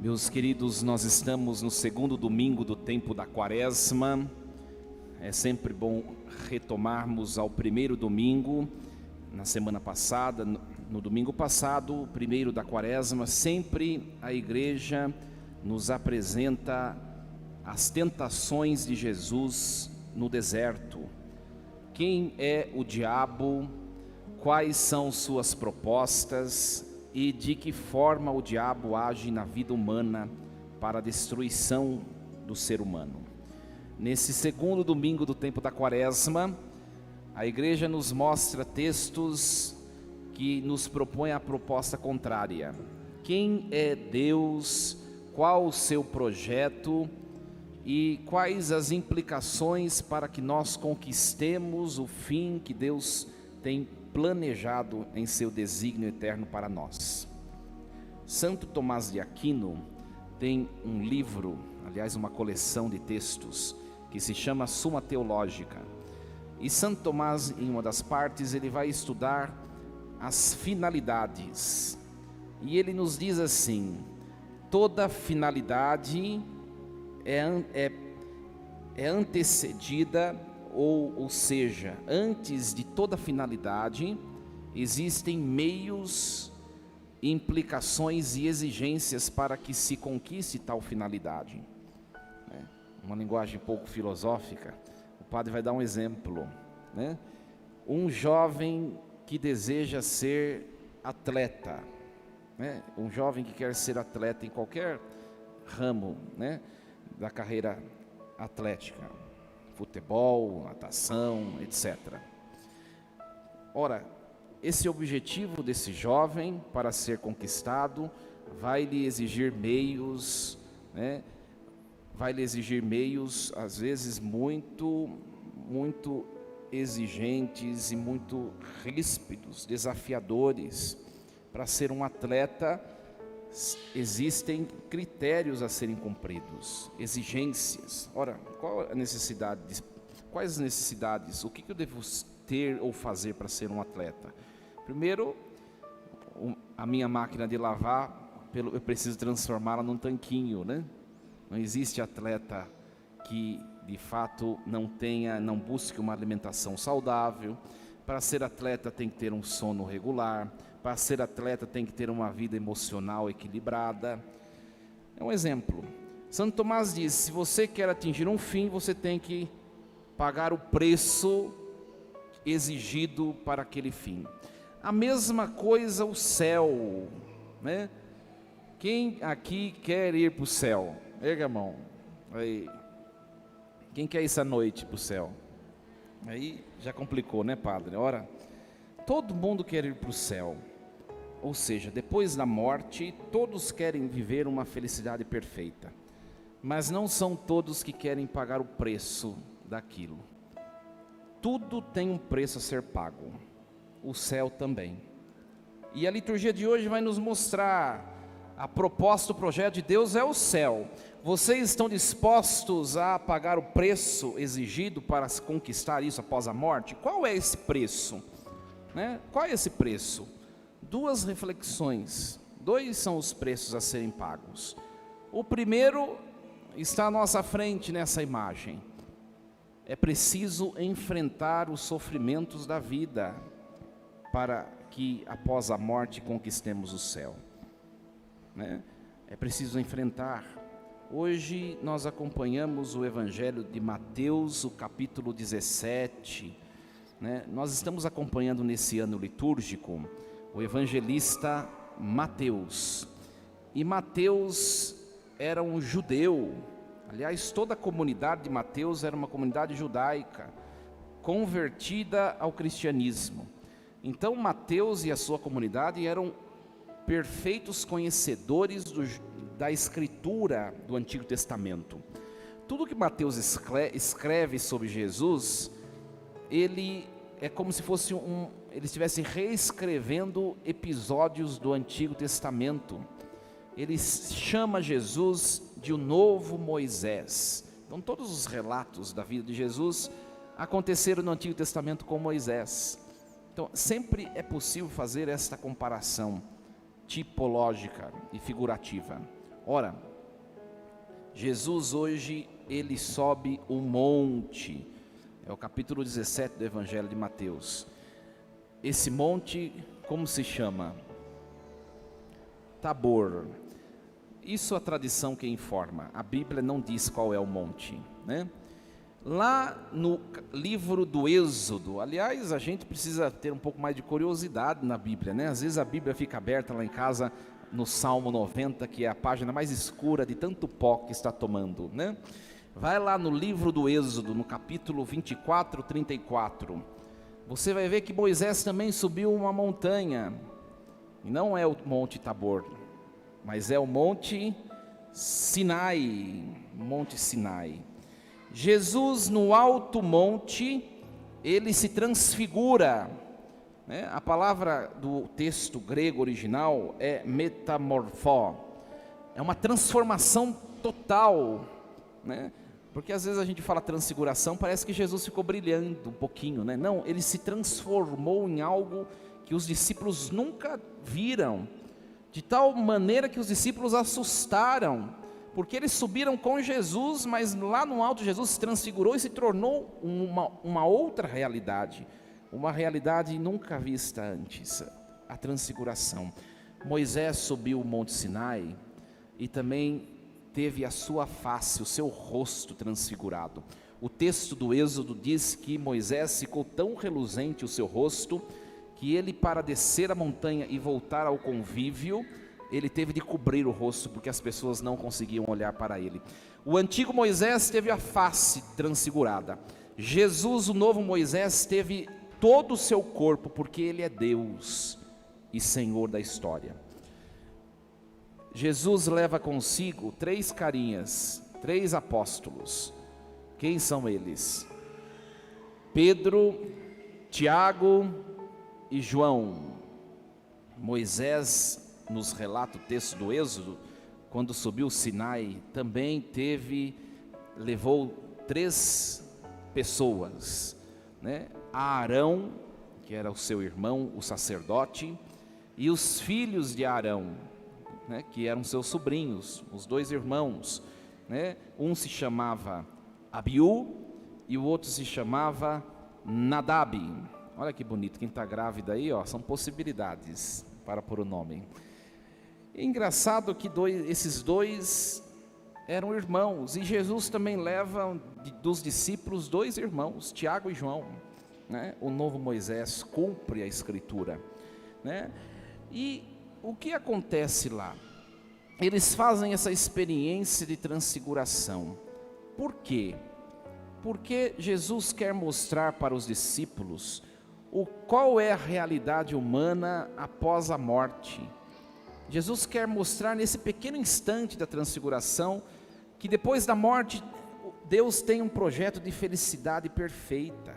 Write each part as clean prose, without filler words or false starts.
Meus queridos, nós estamos no segundo domingo do tempo da Quaresma. É sempre bom retomarmos ao primeiro domingo. Na semana passada, no domingo passado, o primeiro da Quaresma, sempre a igreja nos apresenta as tentações de Jesus no deserto. Quem é o diabo? Quais são suas propostas? E de que forma o diabo age na vida humana para a destruição do ser humano. Nesse segundo domingo do tempo da Quaresma, a igreja nos mostra textos que nos propõem a proposta contrária. Quem é Deus? Qual o seu projeto? E quais as implicações para que nós conquistemos o fim que Deus tem planejado em seu desígnio eterno para nós. Santo Tomás de Aquino tem um livro, aliás uma coleção de textos, que se chama Suma Teológica. E Santo Tomás, em uma das partes, ele vai estudar as finalidades. E ele nos diz assim: toda finalidade é antecedida, ou seja, antes de toda finalidade, existem meios, implicações e exigências para que se conquiste tal finalidade. Uma linguagem pouco filosófica, o padre vai dar um exemplo, né? Um jovem que deseja ser atleta, né? Um jovem que quer ser atleta em qualquer ramo, né, da carreira atlética, futebol, natação, etc. Ora, esse objetivo desse jovem para ser conquistado vai lhe exigir meios, né? Vai lhe exigir meios, às vezes muito exigentes e muito ríspidos, desafiadores. Para ser um atleta, existem critérios a serem cumpridos, exigências. Ora, quais as necessidades? O que eu devo ter ou fazer para ser um atleta? Primeiro, a minha máquina de lavar, eu preciso transformá-la num tanquinho, né? Não existe atleta que de fato não busque uma alimentação saudável. Para ser atleta tem que ter um sono regular. Para ser atleta tem que ter uma vida emocional equilibrada. É um exemplo. Santo Tomás diz: se você quer atingir um fim, você tem que pagar o preço exigido para aquele fim. A mesma coisa o céu, né? Quem aqui quer ir para o céu? Erga a mão. Aí. Quem quer ir essa noite para o céu? Aí já complicou, né, padre? Ora, todo mundo quer ir para o céu. Ou seja, depois da morte, todos querem viver uma felicidade perfeita. Mas não são todos que querem pagar o preço daquilo. Tudo tem um preço a ser pago. O céu também. E a liturgia de hoje vai nos mostrar a proposta, o projeto de Deus é o céu. Vocês estão dispostos a pagar o preço exigido para conquistar isso após a morte? Qual é esse preço? Né? Qual é esse preço? Duas reflexões. Dois são os preços a serem pagos. O primeiro está à nossa frente nessa imagem. É preciso enfrentar os sofrimentos da vida para que após a morte conquistemos o céu, né? É preciso enfrentar. Hoje nós acompanhamos o Evangelho de Mateus, o capítulo 17, né? Nós estamos acompanhando nesse ano litúrgico o evangelista Mateus. E Mateus era um judeu. Aliás, toda a comunidade de Mateus era uma comunidade judaica, convertida ao cristianismo. Então Mateus e a sua comunidade eram perfeitos conhecedores da escritura do Antigo Testamento. Tudo que Mateus escreve sobre Jesus, ele é como se fosse ele estivesse reescrevendo episódios do Antigo Testamento. Ele chama Jesus de o novo Moisés. Então todos os relatos da vida de Jesus aconteceram no Antigo Testamento com Moisés. Então sempre é possível fazer esta comparação tipológica e figurativa. Ora, Jesus hoje, ele sobe o monte, é o capítulo 17 do Evangelho de Mateus. Esse monte, como se chama? Tabor. Isso a tradição que informa, a Bíblia não diz qual é o monte, né? Lá no livro do Êxodo, aliás, a gente precisa ter um pouco mais de curiosidade na Bíblia, né? Às vezes a Bíblia fica aberta lá em casa no Salmo 90, que é a página mais escura de tanto pó que está tomando, né? Vai lá no livro do Êxodo, no capítulo 24, 34. Você vai ver que Moisés também subiu uma montanha. E não é o Monte Tabor, mas é o Monte Sinai. Monte Sinai. Jesus no alto monte, ele se transfigura, né? A palavra do texto grego original é metamorfó, é uma transformação total, né? Porque às vezes a gente fala transfiguração, parece que Jesus ficou brilhando um pouquinho, né? Não, ele se transformou em algo que os discípulos nunca viram, de tal maneira que os discípulos assustaram, porque eles subiram com Jesus, mas lá no alto Jesus se transfigurou e se tornou uma outra realidade, uma realidade nunca vista antes, a transfiguração. Moisés subiu o Monte Sinai e também teve a sua face, o seu rosto transfigurado. O texto do Êxodo diz que Moisés ficou tão reluzente o seu rosto, que ele, para descer a montanha e voltar ao convívio, ele teve de cobrir o rosto, porque as pessoas não conseguiam olhar para ele. O antigo Moisés teve a face transfigurada. Jesus, o novo Moisés, teve todo o seu corpo, porque ele é Deus e Senhor da história. Jesus leva consigo 3 carinhas, 3 apóstolos. Quem são eles? Pedro, Tiago e João. Moisés, nos relata o texto do Êxodo, quando subiu o Sinai, também levou 3 pessoas, né? Arão, que era o seu irmão, o sacerdote, e os filhos de Arão, né? Que eram seus sobrinhos, os 2 irmãos, né? Um se chamava Abiú e o outro se chamava Nadab. Olha que bonito, quem está grávida aí, ó, são possibilidades para pôr o nome. É engraçado que esses 2 eram irmãos, e Jesus também leva dos discípulos 2 irmãos, Tiago e João, né? O novo Moisés cumpre a escritura, né? E o que acontece lá? Eles fazem essa experiência de transfiguração. Por quê? Porque Jesus quer mostrar para os discípulos qual é a realidade humana após a morte. Jesus quer mostrar nesse pequeno instante da transfiguração, que depois da morte, Deus tem um projeto de felicidade perfeita.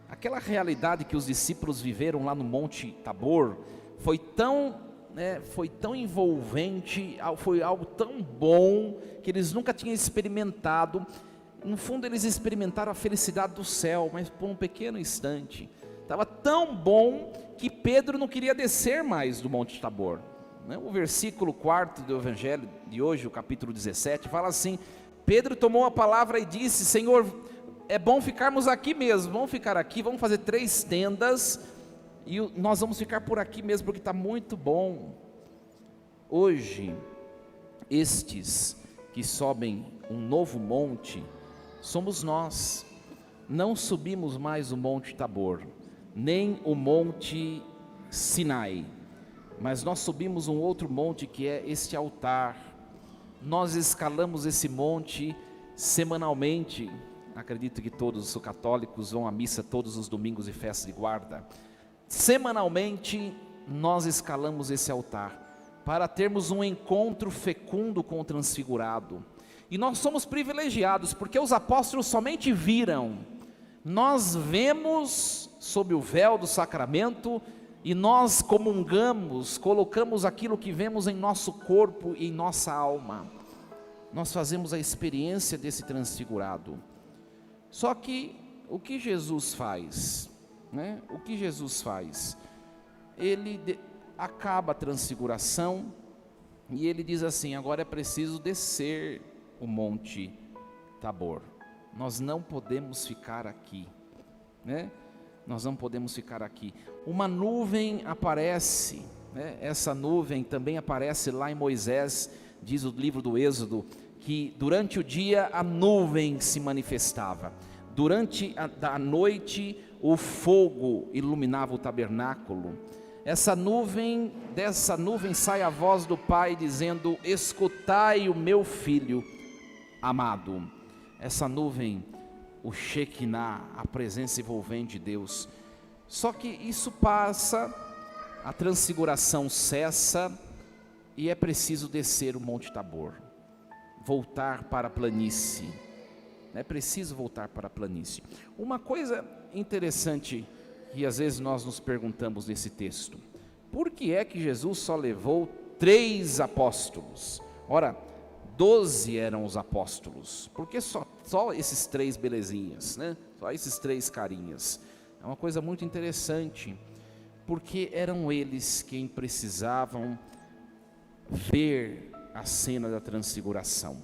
Aquela realidade que os discípulos viveram lá no Monte Tabor, foi tão envolvente, foi algo tão bom, que eles nunca tinham experimentado. No fundo eles experimentaram a felicidade do céu, mas por um pequeno instante. Estava tão bom, que Pedro não queria descer mais do Monte Tabor. O versículo 4 do Evangelho de hoje, o capítulo 17, fala assim: Pedro tomou a palavra e disse: Senhor, é bom ficarmos aqui mesmo, vamos ficar aqui, vamos fazer 3 tendas, e nós vamos ficar por aqui mesmo, porque está muito bom. Hoje, estes que sobem um novo monte, somos nós. Não subimos mais o Monte Tabor, nem o Monte Sinai, mas nós subimos um outro monte, que é este altar. Nós escalamos esse monte semanalmente. Acredito que todos os católicos vão à missa todos os domingos e festas de guarda. Semanalmente nós escalamos esse altar, para termos um encontro fecundo com o transfigurado. E nós somos privilegiados, porque os apóstolos somente viram. Nós vemos sob o véu do sacramento, e nós comungamos, colocamos aquilo que vemos em nosso corpo e em nossa alma. Nós fazemos a experiência desse transfigurado. Só que o que Jesus faz, né? O que Jesus faz? Ele acaba a transfiguração, E ele diz assim: agora é preciso descer o monte Tabor. Nós não podemos ficar aqui, né? Nós não podemos ficar aqui. Uma nuvem aparece, né? Essa nuvem também aparece lá em Moisés, diz o livro do Êxodo, que durante o dia a nuvem se manifestava, durante a noite o fogo iluminava o tabernáculo. Dessa nuvem sai a voz do Pai dizendo: escutai o meu filho amado. Essa nuvem, o Shekinah, a presença envolvente de Deus. Só que isso passa, a transfiguração cessa e é preciso descer o Monte Tabor, voltar para a planície. É preciso voltar para a planície. Uma coisa interessante que às vezes nós nos perguntamos nesse texto: por que é que Jesus só levou 3 apóstolos? Ora, 12 eram os apóstolos, por que só esses 3 belezinhas, né? Só esses 3 carinhas? É uma coisa muito interessante, porque eram eles quem precisavam ver a cena da transfiguração.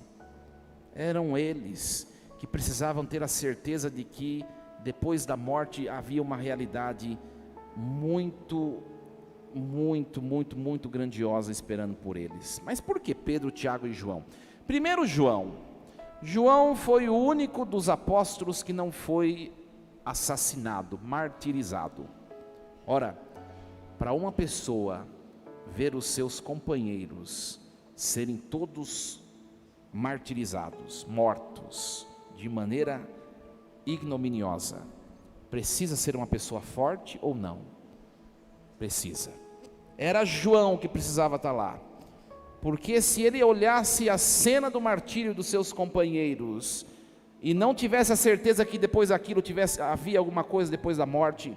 Eram eles que precisavam ter a certeza de que depois da morte havia uma realidade muito grandiosa esperando por eles. Mas por que Pedro, Tiago e João? Primeiro, João foi o único dos apóstolos que não foi assassinado, martirizado. Ora, para uma pessoa ver os seus companheiros serem todos martirizados, mortos, de maneira ignominiosa, precisa ser uma pessoa forte ou não? Precisa. Era João que precisava estar lá, porque se ele olhasse a cena do martírio dos seus companheiros e não tivesse a certeza que depois daquilo havia alguma coisa depois da morte,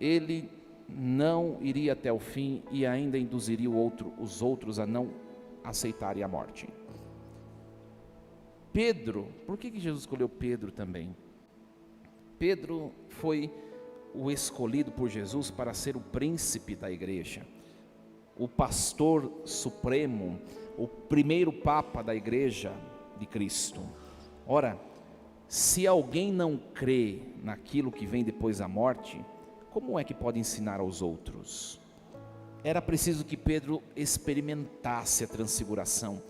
ele não iria até o fim e ainda induziria os outros a não aceitarem a morte. Pedro, por que Jesus escolheu Pedro também? Pedro foi o escolhido por Jesus para ser o príncipe da igreja, o pastor supremo, o primeiro papa da igreja de Cristo. Ora, se alguém não crê naquilo que vem depois da morte, como é que pode ensinar aos outros? Era preciso que Pedro experimentasse a transfiguração,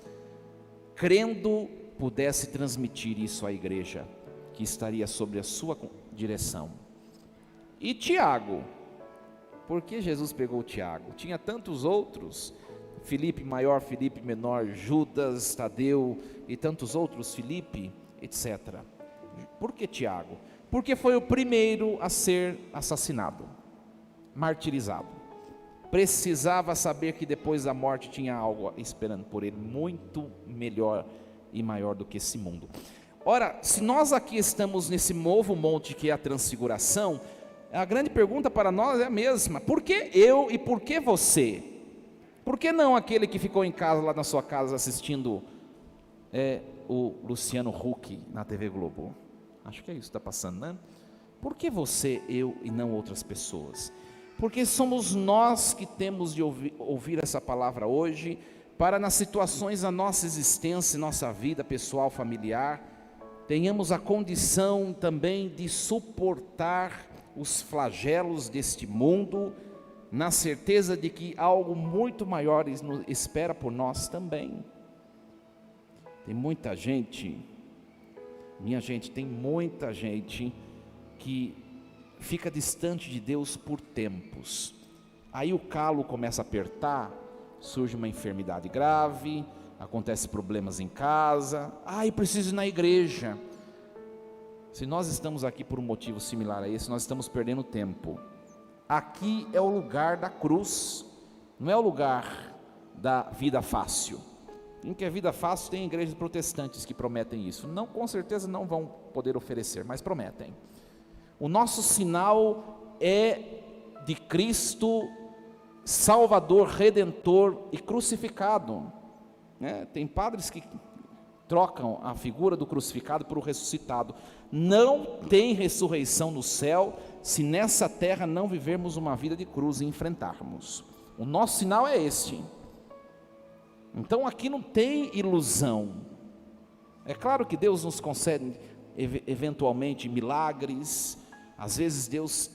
crendo, pudesse transmitir isso à igreja, que estaria sob a sua direção. E Tiago, por que Jesus pegou Tiago? Tinha tantos outros, Filipe maior, Filipe menor, Judas, Tadeu e tantos outros, Filipe, etc. Por que Tiago? Porque foi o primeiro a ser assassinado, martirizado. Precisava saber que depois da morte tinha algo esperando por ele, muito melhor e maior do que esse mundo. Ora, se nós aqui estamos nesse novo monte que é a transfiguração, a grande pergunta para nós é a mesma: por que eu e por que você? Por que não aquele que ficou em casa, lá na sua casa, assistindo o Luciano Huck na TV Globo? Acho que é isso que está passando, né? Por que você, eu e não outras pessoas? Porque somos nós que temos de ouvir essa palavra hoje, para nas situações da nossa existência, nossa vida pessoal, familiar, tenhamos a condição também de suportar os flagelos deste mundo, na certeza de que algo muito maior espera por nós também. Tem muita gente, minha gente, tem muita gente que fica distante de Deus por tempos. Aí o calo começa a apertar, surge uma enfermidade grave, acontecem problemas em casa, eu preciso ir na igreja. Se nós estamos aqui por um motivo similar a esse, nós estamos perdendo tempo. Aqui é o lugar da cruz, não é o lugar da vida fácil. Em que a vida fácil tem igrejas protestantes que prometem isso. Não, com certeza não vão poder oferecer, mas prometem. O nosso sinal é de Cristo Salvador, Redentor e crucificado, né? Tem padres que trocam a figura do crucificado por o ressuscitado. Não tem ressurreição no céu se nessa terra não vivermos uma vida de cruz e enfrentarmos. O nosso sinal é este. Então aqui não tem ilusão. É claro que Deus nos concede eventualmente milagres, às vezes Deus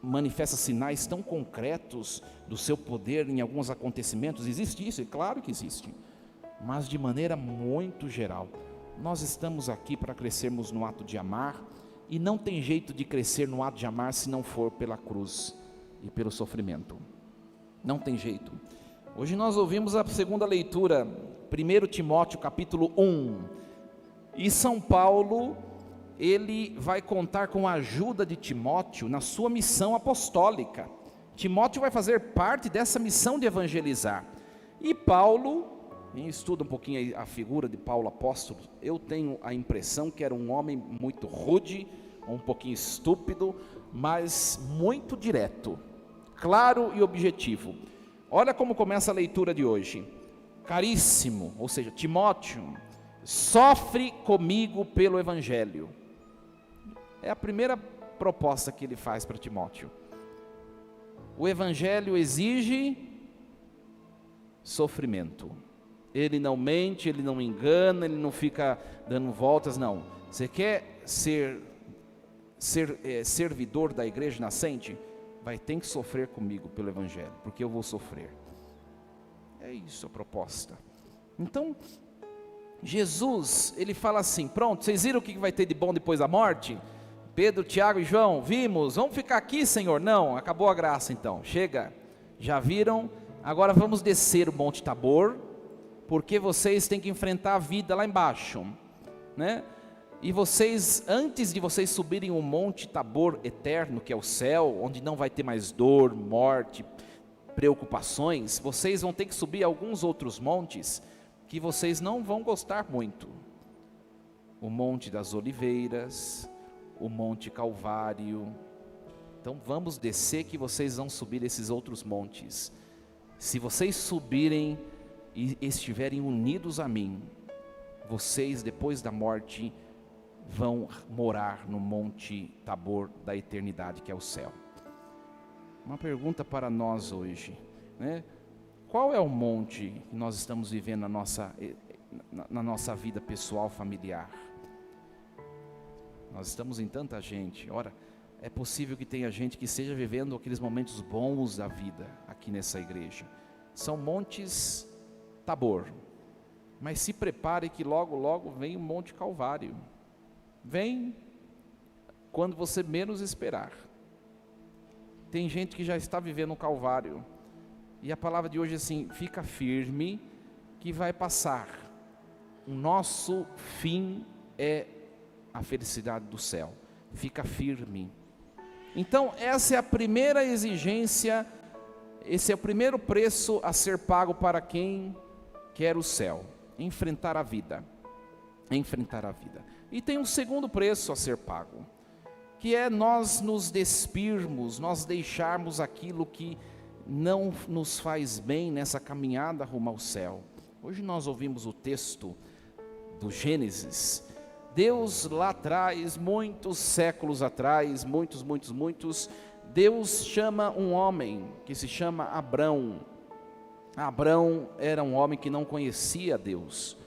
manifesta sinais tão concretos do seu poder em alguns acontecimentos, existe isso? É claro que existe, mas de maneira muito geral. Nós estamos aqui para crescermos no ato de amar, e não tem jeito de crescer no ato de amar se não for pela cruz e pelo sofrimento, não tem jeito. Hoje nós ouvimos a segunda leitura, 1 Timóteo capítulo 1, e São Paulo, ele vai contar com a ajuda de Timóteo na sua missão apostólica. Timóteo vai fazer parte dessa missão de evangelizar, e Paulo, quem estuda um pouquinho a figura de Paulo apóstolo, eu tenho a impressão que era um homem muito rude, um pouquinho estúpido, mas muito direto, claro e objetivo. Olha como começa a leitura de hoje. Caríssimo, ou seja, Timóteo, sofre comigo pelo Evangelho. É a primeira proposta que ele faz para Timóteo. O Evangelho exige sofrimento. Ele não mente, ele não engana, ele não fica dando voltas, não. Você quer ser servidor da igreja nascente? Vai ter que sofrer comigo pelo Evangelho, porque eu vou sofrer. É isso a proposta. Então, Jesus, ele fala assim, pronto, vocês viram o que vai ter de bom depois da morte? Pedro, Tiago e João, vimos, vamos ficar aqui, Senhor? Não, acabou a graça então, chega, já viram, agora vamos descer o Monte Tabor, porque vocês têm que enfrentar a vida lá embaixo, né? E vocês, antes de vocês subirem o Monte Tabor eterno, que é o céu, onde não vai ter mais dor, morte, preocupações, vocês vão ter que subir alguns outros montes, que vocês não vão gostar muito. O Monte das Oliveiras, o Monte Calvário. Então vamos descer que vocês vão subir esses outros montes. Se vocês subirem e estiverem unidos a mim, vocês depois da morte vão morar no Monte Tabor da eternidade, que é o céu. Uma pergunta para nós hoje, né? Qual é o monte que nós estamos vivendo na nossa vida pessoal, familiar? Nós estamos em tanta gente. Ora, é possível que tenha gente que esteja vivendo aqueles momentos bons da vida aqui nessa igreja. São montes Tabor, mas se prepare que logo, logo vem o Monte Calvário. Vem quando você menos esperar. Tem gente que já está vivendo o Calvário, e a palavra de hoje é assim, fica firme que vai passar. O nosso fim é a felicidade do céu, fica firme. Então essa é a primeira exigência, esse é o primeiro preço a ser pago para quem quer o céu, enfrentar a vida, enfrentar a vida. E tem um segundo preço a ser pago, que é nós nos despirmos, nós deixarmos aquilo que não nos faz bem nessa caminhada rumo ao céu. Hoje nós ouvimos o texto do Gênesis. Deus lá atrás, muitos séculos atrás, muitos, Deus chama um homem que se chama Abrão. Abrão era um homem que não conhecia Deus.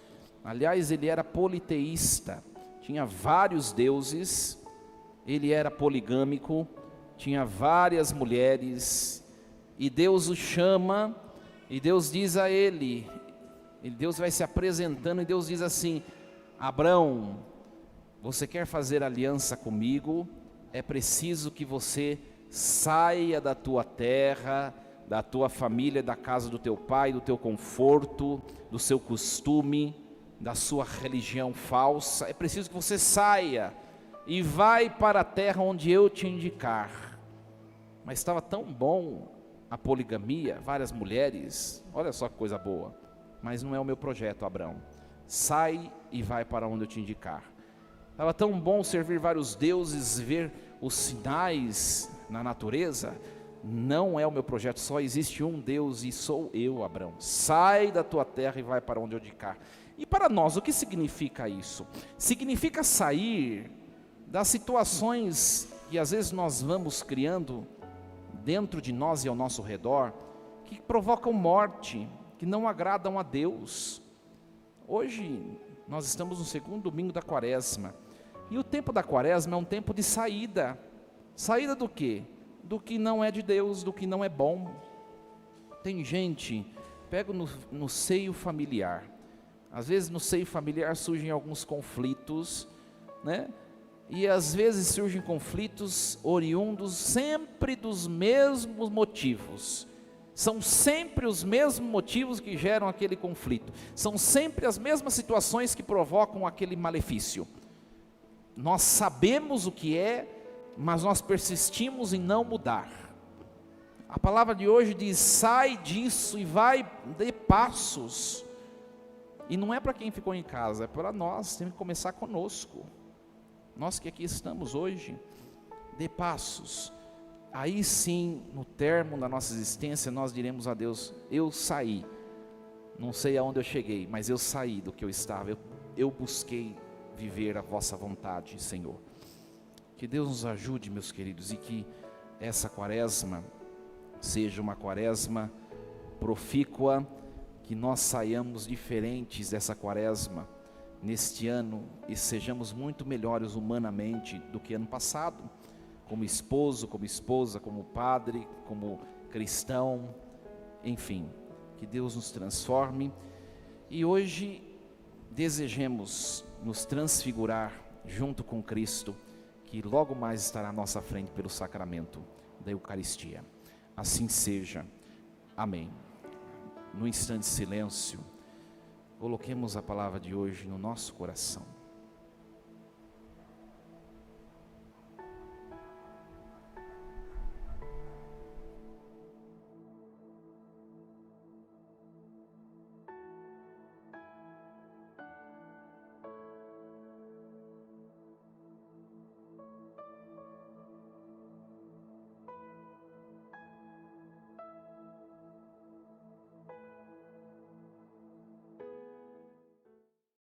Aliás, ele era politeísta, tinha vários deuses, ele era poligâmico, tinha várias mulheres, e Deus o chama, e Deus diz a ele, e Deus vai se apresentando, e Deus diz assim: Abrão, você quer fazer aliança comigo? É preciso que você saia da tua terra, da tua família, da casa do teu pai, do teu conforto, do seu costume, da sua religião falsa. É preciso que você saia e vai para a terra onde eu te indicar. Mas estava tão bom a poligamia, várias mulheres, olha só que coisa boa, mas não é o meu projeto, Abrão. Sai e vai para onde eu te indicar. Estava tão bom servir vários deuses, ver os sinais na natureza. Não é o meu projeto, só existe um Deus e sou eu, Abrão. Sai da tua terra e vai para onde eu te indicar. E para nós, o que significa isso? Significa sair das situações que às vezes nós vamos criando dentro de nós e ao nosso redor, que provocam morte, que não agradam a Deus. Hoje nós estamos no segundo domingo da quaresma, e o tempo da quaresma é um tempo de saída. Saída do quê? Do que não é de Deus, do que não é bom. Tem gente, pega no seio familiar, às vezes no seio familiar surgem alguns conflitos, né? E às vezes surgem conflitos oriundos sempre dos mesmos motivos. São sempre os mesmos motivos que geram aquele conflito. São sempre as mesmas situações que provocam aquele malefício. Nós sabemos o que é, mas nós persistimos em não mudar. A palavra de hoje diz: sai disso e vai, dê passos. E não é para quem ficou em casa, é para nós, tem que começar conosco. Nós que aqui estamos hoje, dê passos. Aí sim, no termo da nossa existência, nós diremos a Deus: eu saí, não sei aonde eu cheguei, mas eu saí do que eu estava, eu busquei viver a vossa vontade, Senhor. Que Deus nos ajude, meus queridos, e que essa quaresma seja uma quaresma profícua, que nós saiamos diferentes dessa quaresma neste ano e sejamos muito melhores humanamente do que ano passado, como esposo, como esposa, como padre, como cristão, enfim, que Deus nos transforme. E hoje desejemos nos transfigurar junto com Cristo, que logo mais estará à nossa frente pelo sacramento da Eucaristia. Assim seja. Amém. No instante de silêncio, coloquemos a palavra de hoje no nosso coração.